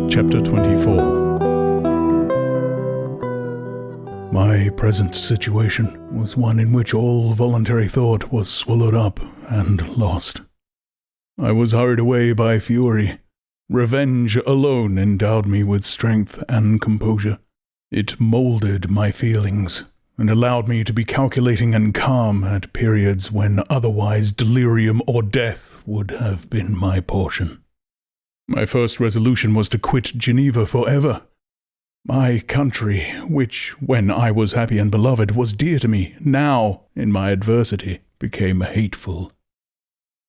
Chapter 24. My present situation was one in which all voluntary thought was swallowed up and lost. I was hurried away by fury. Revenge alone endowed me with strength and composure. It moulded my feelings and allowed me to be calculating and calm at periods when otherwise delirium or death would have been my portion. My first resolution was to quit Geneva forever. My country, which, when I was happy and beloved, was dear to me, now, in my adversity, became hateful.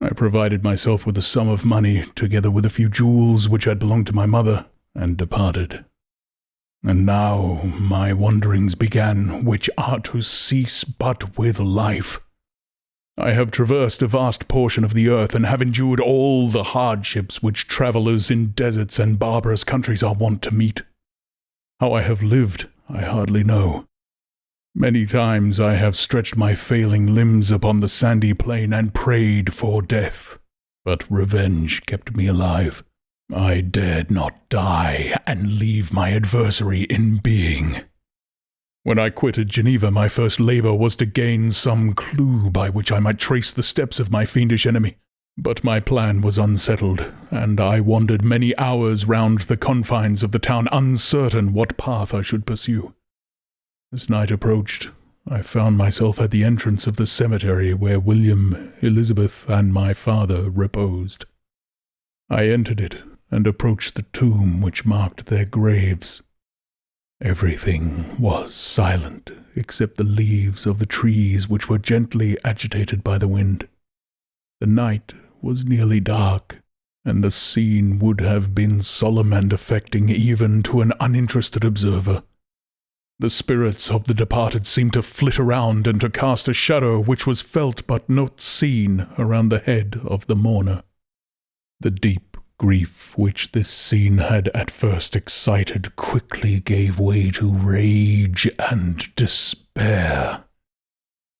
I provided myself with a sum of money, together with a few jewels which had belonged to my mother, and departed. And now my wanderings began, which are to cease but with life. I have traversed a vast portion of the earth, and have endured all the hardships which travellers in deserts and barbarous countries are wont to meet. How I have lived, I hardly know. Many times I have stretched my failing limbs upon the sandy plain and prayed for death, but revenge kept me alive. I dared not die and leave my adversary in being. When I quitted Geneva, my first labour was to gain some clue by which I might trace the steps of my fiendish enemy. But my plan was unsettled, and I wandered many hours round the confines of the town, uncertain what path I should pursue. As night approached, I found myself at the entrance of the cemetery where William, Elizabeth, and my father reposed. I entered it, and approached the tomb which marked their graves. Everything was silent, except the leaves of the trees which were gently agitated by the wind. The night was nearly dark, and the scene would have been solemn and affecting even to an uninterested observer. The spirits of the departed seemed to flit around and to cast a shadow which was felt but not seen around the head of the mourner. The deep grief which this scene had at first excited quickly gave way to rage and despair.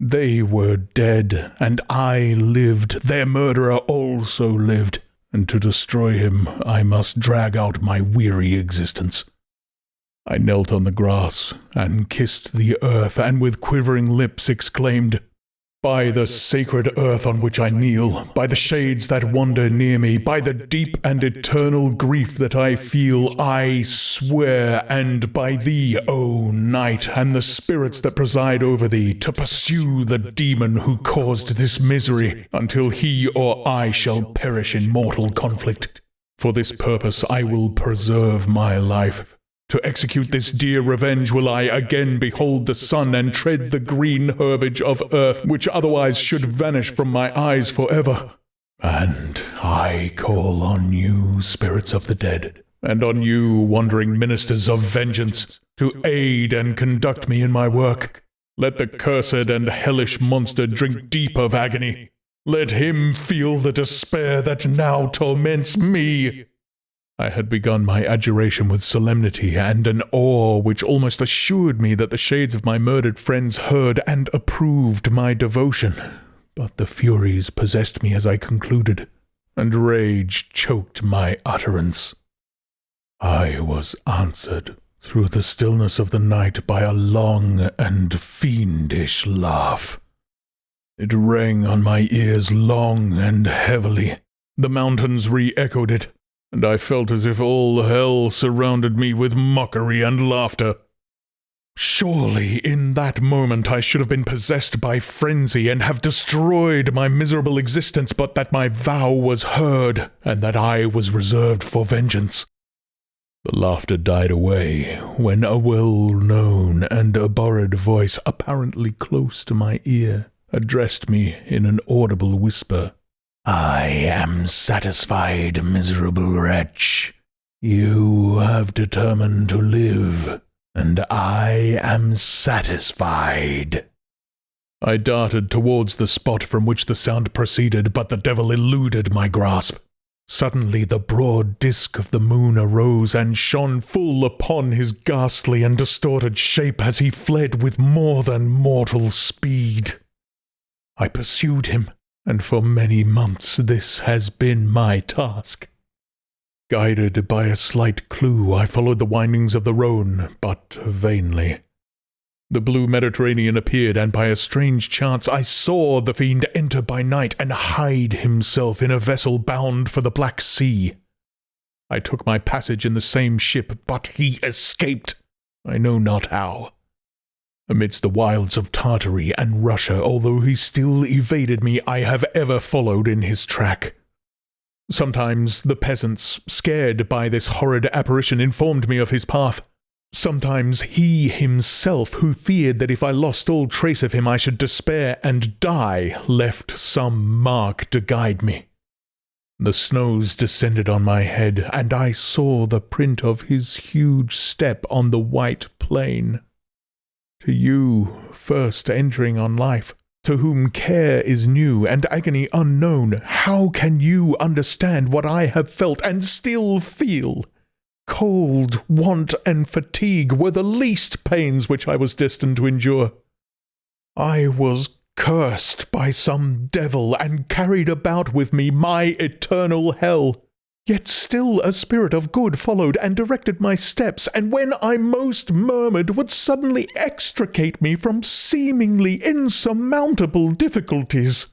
They were dead, and I lived. Their murderer also lived, and to destroy him I must drag out my weary existence. I knelt on the grass, and kissed the earth, and with quivering lips exclaimed, "By the sacred earth on which I kneel, by the shades that wander near me, by the deep and eternal grief that I feel, I swear, and by thee, O night, and the spirits that preside over thee, to pursue the demon who caused this misery, until he or I shall perish in mortal conflict. For this purpose I will preserve my life. To execute this dear revenge will I again behold the sun and tread the green herbage of earth, which otherwise should vanish from my eyes forever. And I call on you, spirits of the dead, and on you, wandering ministers of vengeance, to aid and conduct me in my work. Let the cursed and hellish monster drink deep of agony. Let him feel the despair that now torments me." I had begun my adjuration with solemnity and an awe which almost assured me that the shades of my murdered friends heard and approved my devotion. But the furies possessed me as I concluded, and rage choked my utterance. I was answered through the stillness of the night by a long and fiendish laugh. It rang on my ears long and heavily. The mountains re-echoed it, and I felt as if all hell surrounded me with mockery and laughter. Surely in that moment I should have been possessed by frenzy and have destroyed my miserable existence, but that my vow was heard, and that I was reserved for vengeance. The laughter died away, when a well-known and abhorred voice, apparently close to my ear, addressed me in an audible whisper. "I am satisfied, miserable wretch. You have determined to live, and I am satisfied." I darted towards the spot from which the sound proceeded, but the devil eluded my grasp. Suddenly the broad disk of the moon arose and shone full upon his ghastly and distorted shape as he fled with more than mortal speed. I pursued him, and for many months this has been my task. Guided by a slight clue, I followed the windings of the Rhone, but vainly. The blue Mediterranean appeared, and by a strange chance I saw the fiend enter by night and hide himself in a vessel bound for the Black Sea. I took my passage in the same ship, but he escaped, I know not how. Amidst the wilds of Tartary and Russia, although he still evaded me, I have ever followed in his track. Sometimes the peasants, scared by this horrid apparition, informed me of his path. Sometimes he himself, who feared that if I lost all trace of him I should despair and die, left some mark to guide me. The snows descended on my head, and I saw the print of his huge step on the white plain. To you, first entering on life, to whom care is new and agony unknown, how can you understand what I have felt and still feel? Cold, want, and fatigue were the least pains which I was destined to endure. I was cursed by some devil and carried about with me my eternal hell. Yet still a spirit of good followed and directed my steps, and when I most murmured would suddenly extricate me from seemingly insurmountable difficulties.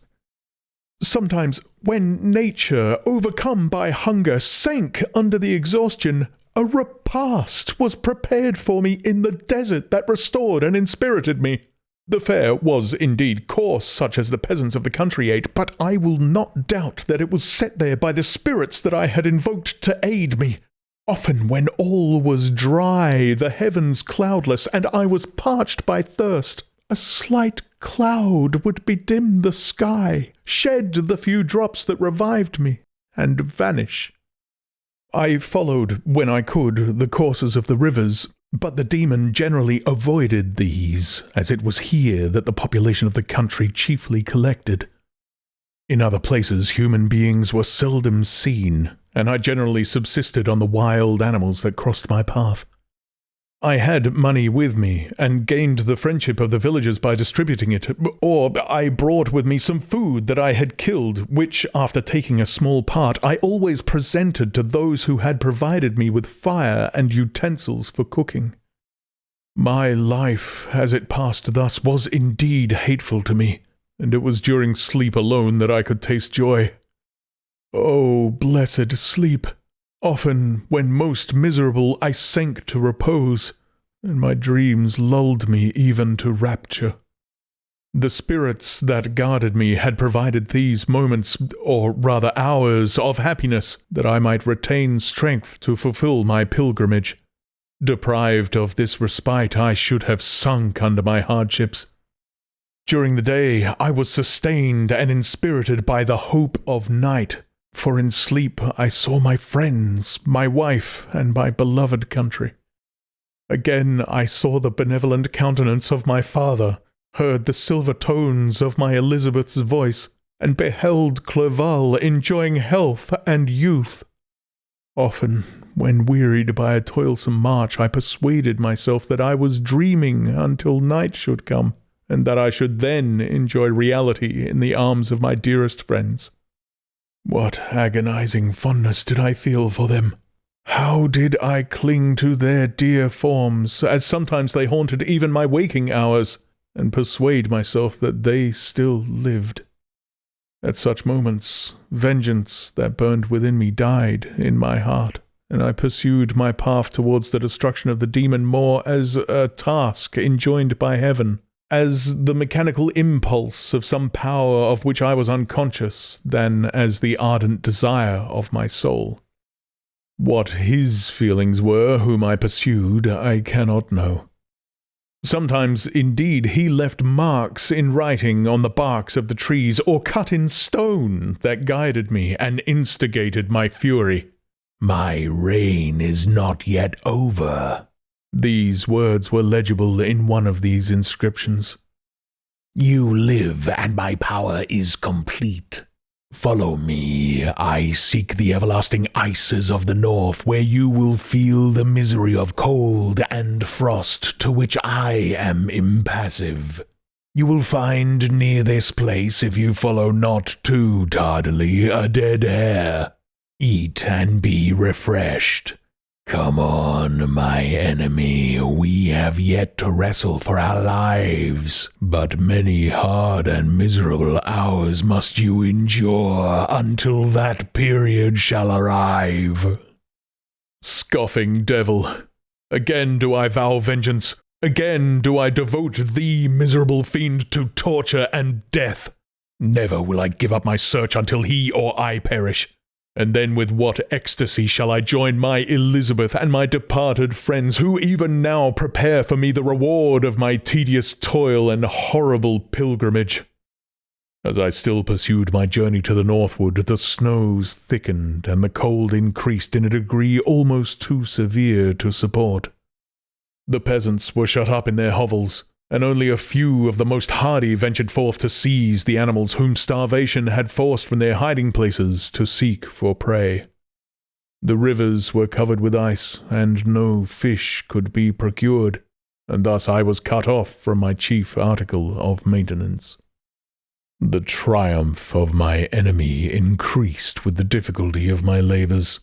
Sometimes, when nature, overcome by hunger, sank under the exhaustion, a repast was prepared for me in the desert that restored and inspirited me. The fare was indeed coarse, such as the peasants of the country ate, but I will not doubt that it was set there by the spirits that I had invoked to aid me. Often, when all was dry, the heavens cloudless, and I was parched by thirst, a slight cloud would bedim the sky, shed the few drops that revived me, and vanish. I followed, when I could, the courses of the rivers, but the demon generally avoided these, as it was here that the population of the country chiefly collected. In other places human beings were seldom seen, and I generally subsisted on the wild animals that crossed my path. I had money with me, and gained the friendship of the villagers by distributing it, or I brought with me some food that I had killed, which, after taking a small part, I always presented to those who had provided me with fire and utensils for cooking. My life, as it passed thus, was indeed hateful to me, and it was during sleep alone that I could taste joy. Oh, blessed sleep! Often, when most miserable, I sank to repose, and my dreams lulled me even to rapture. The spirits that guarded me had provided these moments, or rather hours, of happiness, that I might retain strength to fulfill my pilgrimage. Deprived of this respite, I should have sunk under my hardships. During the day, I was sustained and inspirited by the hope of night, for in sleep I saw my friends, my wife, and my beloved country. Again I saw the benevolent countenance of my father, heard the silver tones of my Elizabeth's voice, and beheld Clerval enjoying health and youth. Often, when wearied by a toilsome march, I persuaded myself that I was dreaming until night should come, and that I should then enjoy reality in the arms of my dearest friends. What agonizing fondness did I feel for them! How did I cling to their dear forms, as sometimes they haunted even my waking hours, and persuade myself that they still lived. At such moments, vengeance that burned within me died in my heart, and I pursued my path towards the destruction of the demon more as a task enjoined by heaven, as the mechanical impulse of some power of which I was unconscious, than as the ardent desire of my soul. What his feelings were whom I pursued, I cannot know. Sometimes, indeed, he left marks in writing on the barks of the trees, or cut in stone, that guided me and instigated my fury. "My reign is not yet over." These words were legible in one of these inscriptions. "You live, and my power is complete. Follow me, I seek the everlasting ices of the north, where you will feel the misery of cold and frost, to which I am impassive. You will find near this place, if you follow not too tardily, a dead hare. Eat and be refreshed. Come on, my enemy, we have yet to wrestle for our lives, but many hard and miserable hours must you endure until that period shall arrive. Scoffing devil, again do I vow vengeance. Again do I devote thee, miserable fiend, to torture and death. Never will I give up my search until he or I perish. And then with what ecstasy shall I join my Elizabeth and my departed friends, who even now prepare for me the reward of my tedious toil and horrible pilgrimage. As I still pursued my journey to the northward, the snows thickened and the cold increased in a degree almost too severe to support. The peasants were shut up in their hovels, and only a few of the most hardy ventured forth to seize the animals whom starvation had forced from their hiding places to seek for prey. The rivers were covered with ice, and no fish could be procured, and thus I was cut off from my chief article of maintenance. The triumph of my enemy increased with the difficulty of my labours.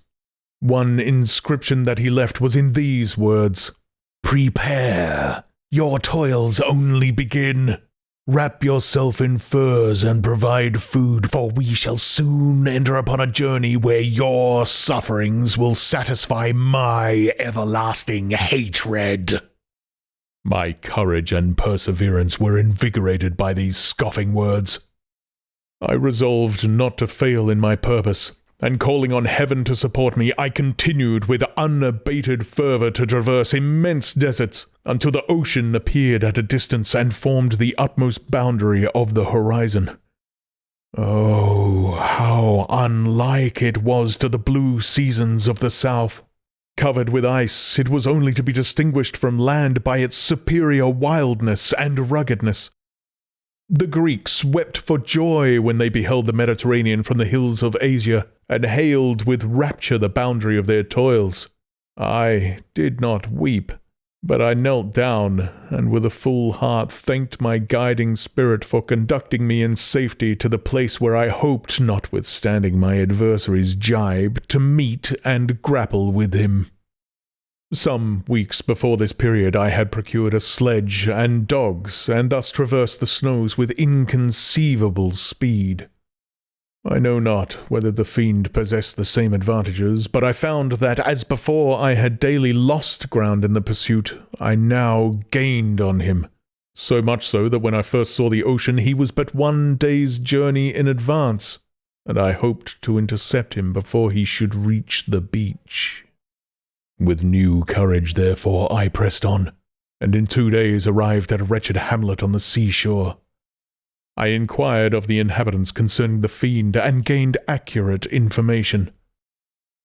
One inscription that he left was in these words: "Prepare! Your toils only begin. Wrap yourself in furs and provide food, for we shall soon enter upon a journey where your sufferings will satisfy my everlasting hatred." My courage and perseverance were invigorated by these scoffing words. I resolved not to fail in my purpose, and calling on heaven to support me, I continued with unabated fervour to traverse immense deserts, until the ocean appeared at a distance and formed the utmost boundary of the horizon. Oh, how unlike it was to the blue seasons of the south! Covered with ice, it was only to be distinguished from land by its superior wildness and ruggedness. The Greeks wept for joy when they beheld the Mediterranean from the hills of Asia, and hailed with rapture the boundary of their toils. I did not weep, but I knelt down, and with a full heart thanked my guiding spirit for conducting me in safety to the place where I hoped, notwithstanding my adversary's jibe, to meet and grapple with him. Some weeks before this period I had procured a sledge and dogs, and thus traversed the snows with inconceivable speed. I know not whether the fiend possessed the same advantages, but I found that as before I had daily lost ground in the pursuit, I now gained on him, so much so that when I first saw the ocean he was but 1 day's journey in advance, and I hoped to intercept him before he should reach the beach. With new courage, therefore, I pressed on, and in 2 days arrived at a wretched hamlet on the seashore. I inquired of the inhabitants concerning the fiend, and gained accurate information.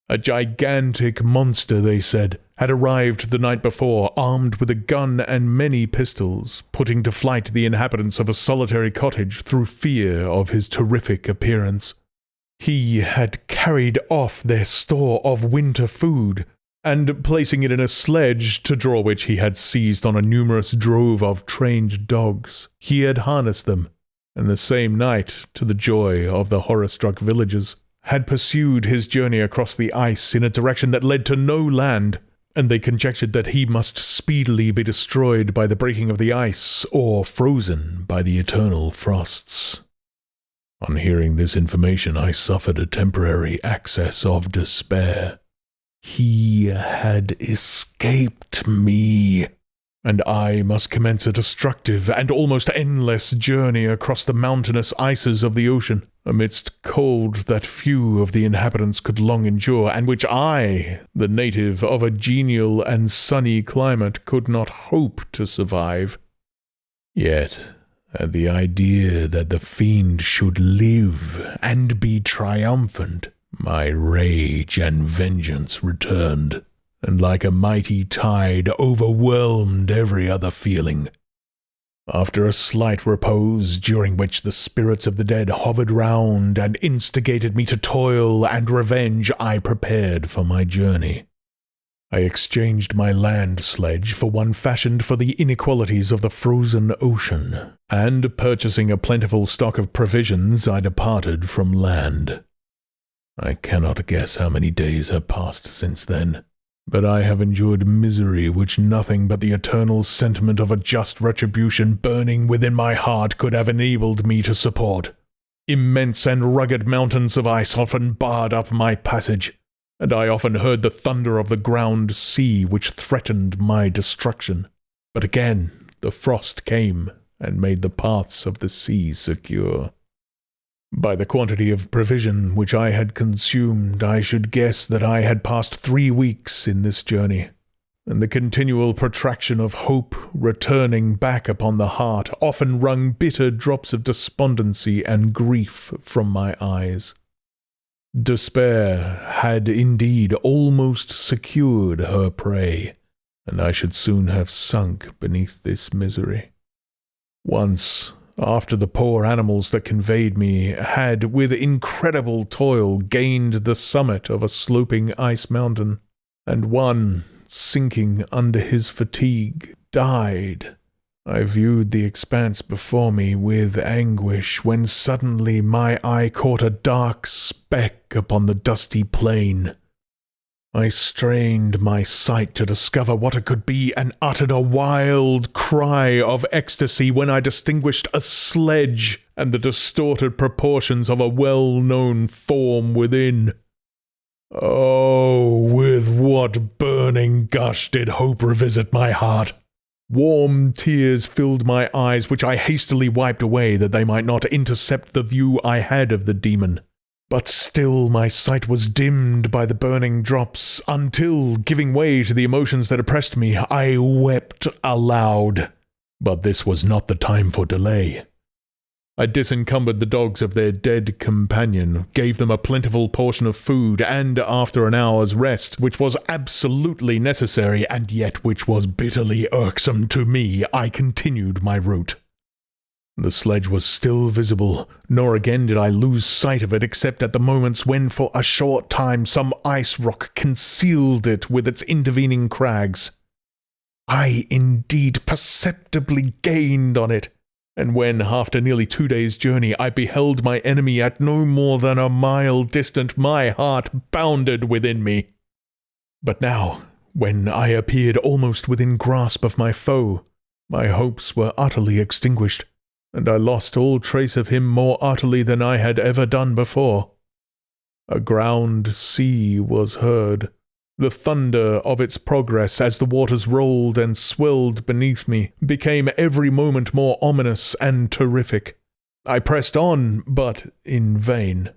A gigantic monster, they said, had arrived the night before, armed with a gun and many pistols, putting to flight the inhabitants of a solitary cottage through fear of his terrific appearance. He had carried off their store of winter food, and placing it in a sledge, to draw which he had seized on a numerous drove of trained dogs, he had harnessed them, and the same night, to the joy of the horror-struck villagers, had pursued his journey across the ice in a direction that led to no land, and they conjectured that he must speedily be destroyed by the breaking of the ice, or frozen by the eternal frosts. On hearing this information, I suffered a temporary access of despair. He had escaped me, and I must commence a destructive and almost endless journey across the mountainous ices of the ocean, amidst cold that few of the inhabitants could long endure, and which I, the native of a genial and sunny climate, could not hope to survive. Yet, at the idea that the fiend should live and be triumphant, my rage and vengeance returned, and like a mighty tide overwhelmed every other feeling. After a slight repose, during which the spirits of the dead hovered round and instigated me to toil and revenge, I prepared for my journey. I exchanged my land sledge for one fashioned for the inequalities of the frozen ocean, and purchasing a plentiful stock of provisions, I departed from land. I cannot guess how many days have passed since then, but I have endured misery which nothing but the eternal sentiment of a just retribution burning within my heart could have enabled me to support. Immense and rugged mountains of ice often barred up my passage, and I often heard the thunder of the ground sea which threatened my destruction. But again the frost came and made the paths of the sea secure. By the quantity of provision which I had consumed, I should guess that I had passed 3 weeks in this journey, and the continual protraction of hope returning back upon the heart often wrung bitter drops of despondency and grief from my eyes. Despair had indeed almost secured her prey, and I should soon have sunk beneath this misery. Once, after the poor animals that conveyed me had with incredible toil gained the summit of a sloping ice mountain, and one, sinking under his fatigue, died, I viewed the expanse before me with anguish, when suddenly my eye caught a dark speck upon the dusty plain. I strained my sight to discover what it could be, and uttered a wild cry of ecstasy when I distinguished a sledge and the distorted proportions of a well-known form within. Oh, with what burning gush did hope revisit my heart! Warm tears filled my eyes, which I hastily wiped away that they might not intercept the view I had of the demon. But still my sight was dimmed by the burning drops, until, giving way to the emotions that oppressed me, I wept aloud. But this was not the time for delay. I disencumbered the dogs of their dead companion, gave them a plentiful portion of food, and after an hour's rest, which was absolutely necessary, and yet which was bitterly irksome to me, I continued my route. The sledge was still visible, nor again did I lose sight of it except at the moments when for a short time some ice rock concealed it with its intervening crags. I indeed perceptibly gained on it, and when, after nearly 2 days' journey, I beheld my enemy at no more than a mile distant, my heart bounded within me. But now, when I appeared almost within grasp of my foe, my hopes were utterly extinguished, and I lost all trace of him more utterly than I had ever done before. A ground sea was heard, the thunder of its progress as the waters rolled and swelled beneath me became every moment more ominous and terrific. I pressed on, but in vain.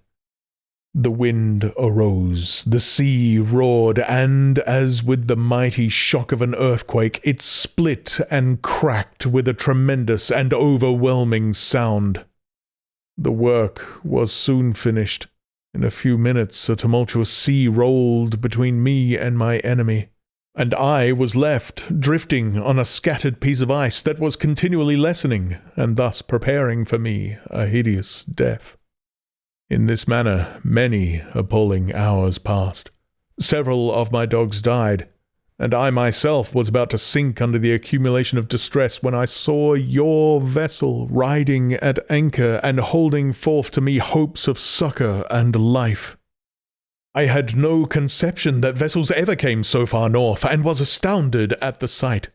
The wind arose, the sea roared, and, as with the mighty shock of an earthquake, it split and cracked with a tremendous and overwhelming sound. The work was soon finished. In a few minutes a tumultuous sea rolled between me and my enemy, and I was left drifting on a scattered piece of ice that was continually lessening, and thus preparing for me a hideous death. In this manner many appalling hours passed. Several of my dogs died, and I myself was about to sink under the accumulation of distress when I saw your vessel riding at anchor and holding forth to me hopes of succour and life. I had no conception that vessels ever came so far north, and was astounded at the sight.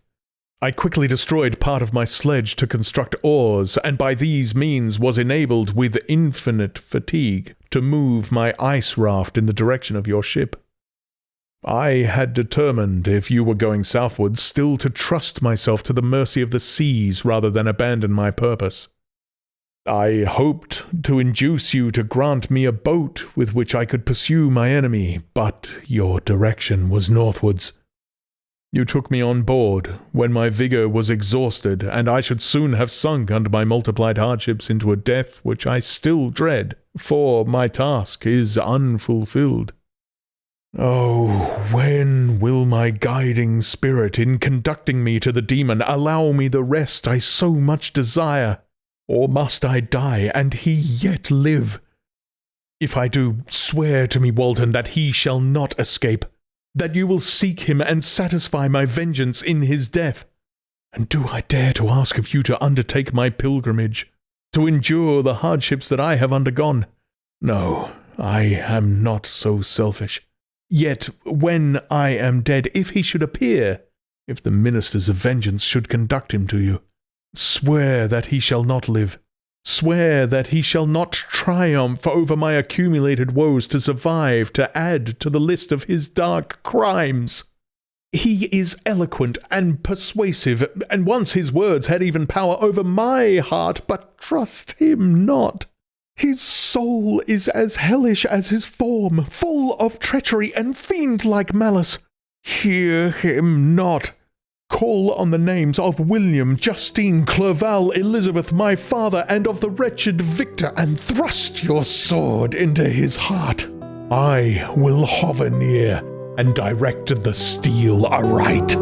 I quickly destroyed part of my sledge to construct oars, and by these means was enabled, with infinite fatigue, to move my ice raft in the direction of your ship. I had determined, if you were going southward, still to trust myself to the mercy of the seas rather than abandon my purpose. I hoped to induce you to grant me a boat with which I could pursue my enemy, but your direction was northwards. You took me on board when my vigour was exhausted, and I should soon have sunk under my multiplied hardships into a death which I still dread, for my task is unfulfilled. Oh, when will my guiding spirit, in conducting me to the demon, allow me the rest I so much desire? Or must I die, and he yet live? If I do, swear to me, Walton, that he shall not escape, that you will seek him and satisfy my vengeance in his death. And do I dare to ask of you to undertake my pilgrimage, to endure the hardships that I have undergone? No, I am not so selfish. Yet when I am dead, if he should appear, if the ministers of vengeance should conduct him to you, swear that he shall not live. Swear that he shall not triumph over my accumulated woes to survive, to add to the list of his dark crimes. He is eloquent and persuasive, and once his words had even power over my heart, but trust him not. His soul is as hellish as his form, full of treachery and fiend-like malice. Hear him not. Call on the names of William, Justine, Clerval, Elizabeth, my father, and of the wretched Victor, and thrust your sword into his heart. I will hover near and direct the steel aright.